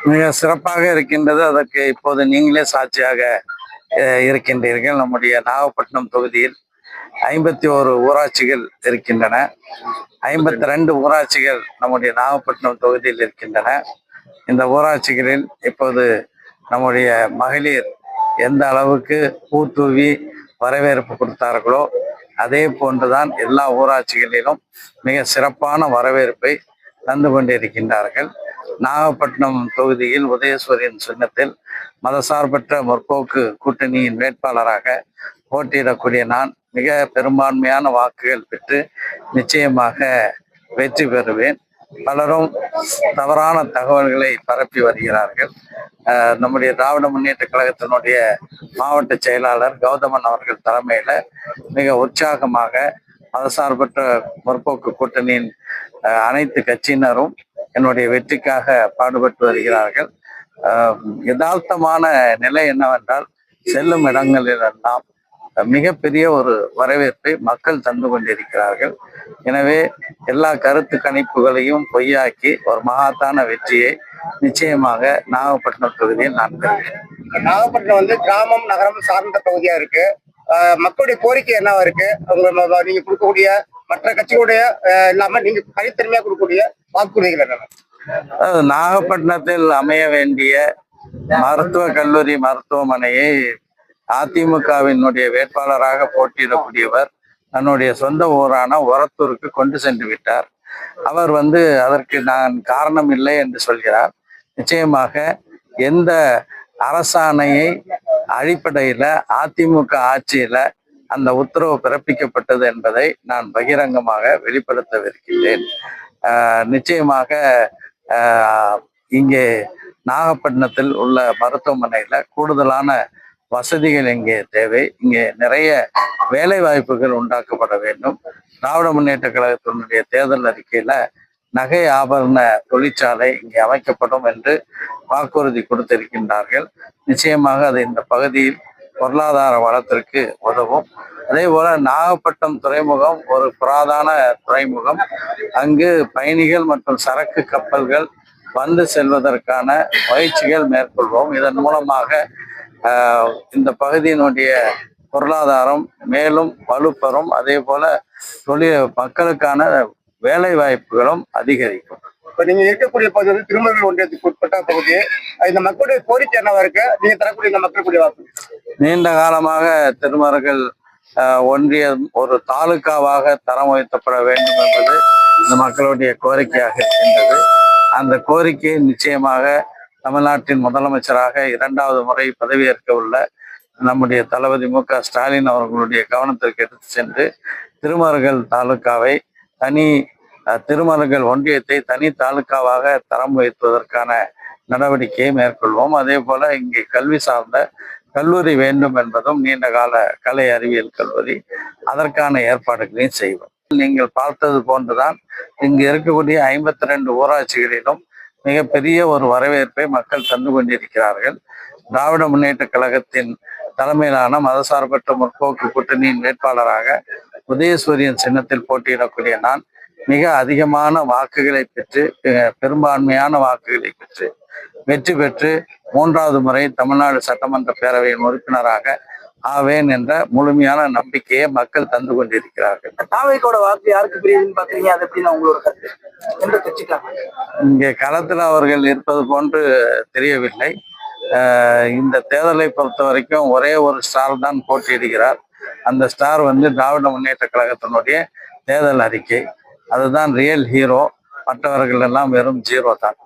மிக சிறப்பாக இருக்கின்றது. அதற்கு இப்போது நீங்களே சாட்சியாக இருக்கின்றீர்கள். நம்முடைய நாகப்பட்டினம் தொகுதியில் 51 ஊராட்சிகள் இருக்கின்றன. 52 ஊராட்சிகள் நம்முடைய நாகப்பட்டினம் தொகுதியில் இருக்கின்றன. இந்த ஊராட்சிகளில் இப்போது நம்முடைய மகளிர் எந்த அளவுக்கு பூத்தூவி வரவேற்பு கொடுத்தார்களோ அதே போன்றுதான் எல்லா ஊராட்சிகளிலும் மிக சிறப்பான வரவேற்பை தந்து கொண்டிருக்கின்றார்கள். நாகப்பட்டினம் தொகுதியில் உதயசூரியன் சின்னத்தில் மதசார்பற்ற முற்போக்கு கூட்டணியின் வேட்பாளராக போட்டியிடக்கூடிய நான் மிக பெரும்பான்மையான வாக்குகள் பெற்று நிச்சயமாக வெற்றி பெறுவேன். பலரும் தவறான தகவல்களை பரப்பி வருகிறார்கள். நம்முடைய திராவிட முன்னேற்ற கழகத்தினுடைய மாவட்ட செயலாளர் கௌதமன் அவர்கள் தலைமையில மிக உற்சாகமாக மதசார்பற்ற முற்போக்கு கூட்டணியின் அனைத்து கட்சியினரும் என்னுடைய வெற்றிக்காக பாடுபட்டு வருகிறார்கள். யதார்த்தமான நிலை என்னவென்றால் செல்லும் இடங்களிலெல்லாம் மிகப்பெரிய ஒரு வரவேற்பை மக்கள் தந்து கொண்டிருக்கிறார்கள். எனவே எல்லா கருத்து கணிப்புகளையும் பொய்யாக்கி ஒரு மகத்தான வெற்றியை நிச்சயமாக நாகப்பட்டினம் தொகுதியில் நான் பெறுவேன். நாகப்பட்டினம் கிராமம் நகரம் சார்ந்த தொகுதியா இருக்கு. மக்களுடைய கோரிக்கை என்னவா இருக்கு? நீங்க கொடுக்கக்கூடிய மற்ற கட்சிகளுடைய இல்லாம நீங்க தனித்தன்மையா கொடுக்கக்கூடிய வாக்குறுதிகள் என்ன? நாகப்பட்டினத்தில் அமைய வேண்டிய மருத்துவ கல்லூரி மருத்துவமனையை அதிமுகவினுடைய வேட்பாளராக போட்டியிடக்கூடியவர் தன்னுடைய சொந்த ஊரான ஒரத்தூருக்கு கொண்டு சென்று விட்டார். அவர் அதற்கு நான் காரணம் இல்லை என்று சொல்கிறார். நிச்சயமாக எந்த அரசாணையை அடிப்படையில அதிமுக ஆட்சியில அந்த உத்தரவு பிறப்பிக்கப்பட்டது என்பதை நான் பகிரங்கமாக வெளிப்படுத்தவிருக்கின்றேன். நிச்சயமாக இங்கே நாகப்பட்டினத்தில் உள்ள மருத்துவமனையில கூடுதலான வசதிகள் இங்கே தேவை. இங்கே நிறைய வேலை வாய்ப்புகள் உண்டாக்கப்பட வேண்டும். திராவிட முன்னேற்ற கழகத்தினுடைய தேர்தல் அறிக்கையில நகை ஆபரண தொழிற்சாலை இங்கே அமைக்கப்படும் என்று வாக்குறுதி கொடுத்திருக்கின்றார்கள். நிச்சயமாக அது இந்த பகுதியில் பொருளாதார வளத்திற்கு உதவும். அதே போல நாகப்பட்டினம் துறைமுகம் ஒரு புராதான துறைமுகம். அங்கு பயணிகள் மற்றும் சரக்கு கப்பல்கள் வந்து செல்வதற்கான பயிற்சிகள் மேற்கொள்வோம். இதன் மூலமாக இந்த பகுதியினுடைய பொருளாதாரம் மேலும் வலுப்பெறும். அதே போல மக்களுக்கான வேலை வாய்ப்புகளும் அதிகரிக்கும். இப்ப நீங்க இருக்கக்கூடிய பகுதி திருமகள் ஒன்றியத்துக்கு உட்பட்ட பகுதி. இந்த மக்களுடைய கோரிக்கை என்னவா இருக்கு? நீங்க தரக்கூடிய இந்த மக்களுடைய வாக்கு? நீண்ட காலமாக திருமகள் ஒன்றியம் ஒரு தாலுகாவாக தரம் உயர்த்தப்பட வேண்டும் என்பது இந்த மக்களுடைய கோரிக்கையாக இருக்கின்றது. அந்த கோரிக்கை நிச்சயமாக தமிழ்நாட்டின் முதலமைச்சராக 2வது முறை பதவியேற்க உள்ள நம்முடைய தளபதி மு.க. ஸ்டாலின் அவர்களுடைய கவனத்திற்கு எடுத்து சென்று திருமருகல் தாலுகாவை திருமருகல் ஒன்றியத்தை தனி தாலுகாவாக தரம் உயர்த்துவதற்கான நடவடிக்கையை மேற்கொள்வோம். அதே போல இங்கே கல்வி சார்ந்த கல்லூரி வேண்டும் என்பதும் நீண்ட கால கலை அறிவியல் கல்லூரி, அதற்கான ஏற்பாடுகளையும் செய்வோம். நீங்கள் பார்த்தது போன்றுதான் இங்கு இருக்கக்கூடிய 52 ஊராட்சிகளிலும் மிகப்பெரிய ஒரு வரவேற்பை மக்கள் தந்து கொண்டிருக்கிறார்கள். திராவிட முன்னேற்ற கழகத்தின் தலைமையிலான மதசார்பற்ற முற்போக்கு கூட்டணியின் வேட்பாளராக உதயசூரியன் சின்னத்தில் போட்டியிடக்கூடிய நான் மிக அதிகமான வாக்குகளை பெற்று பெரும்பான்மையான வாக்குகளை பெற்று வெற்றி பெற்று 3வது முறை தமிழ்நாடு சட்டமன்ற பேரவையின் உறுப்பினராக ஆவேன் என்ற முழுமையான நம்பிக்கையை மக்கள் தந்து கொண்டிருக்கிறார்கள். தாவேக்கோட வாக்கு யாருக்கு பிரியுதுன்னு பாக்குறீங்க? அது எப்படின்னா உங்களோட கருத்து எந்த கட்சிக்காக? இங்கே களத்தில் அவர்கள் இருப்பது போன்று தெரியவில்லை. இந்த தேர்தலை பொறுத்த வரைக்கும் ஒரே ஒரு ஸ்டார் தான் போட்டியிடுகிறார். அந்த ஸ்டார் திராவிட முன்னேற்ற கழகத்தினுடைய தேர்தல் அறிக்கை. அதுதான் ரியல் ஹீரோ. மற்றவர்கள் எல்லாம் வெறும் ஜீரோ தான்.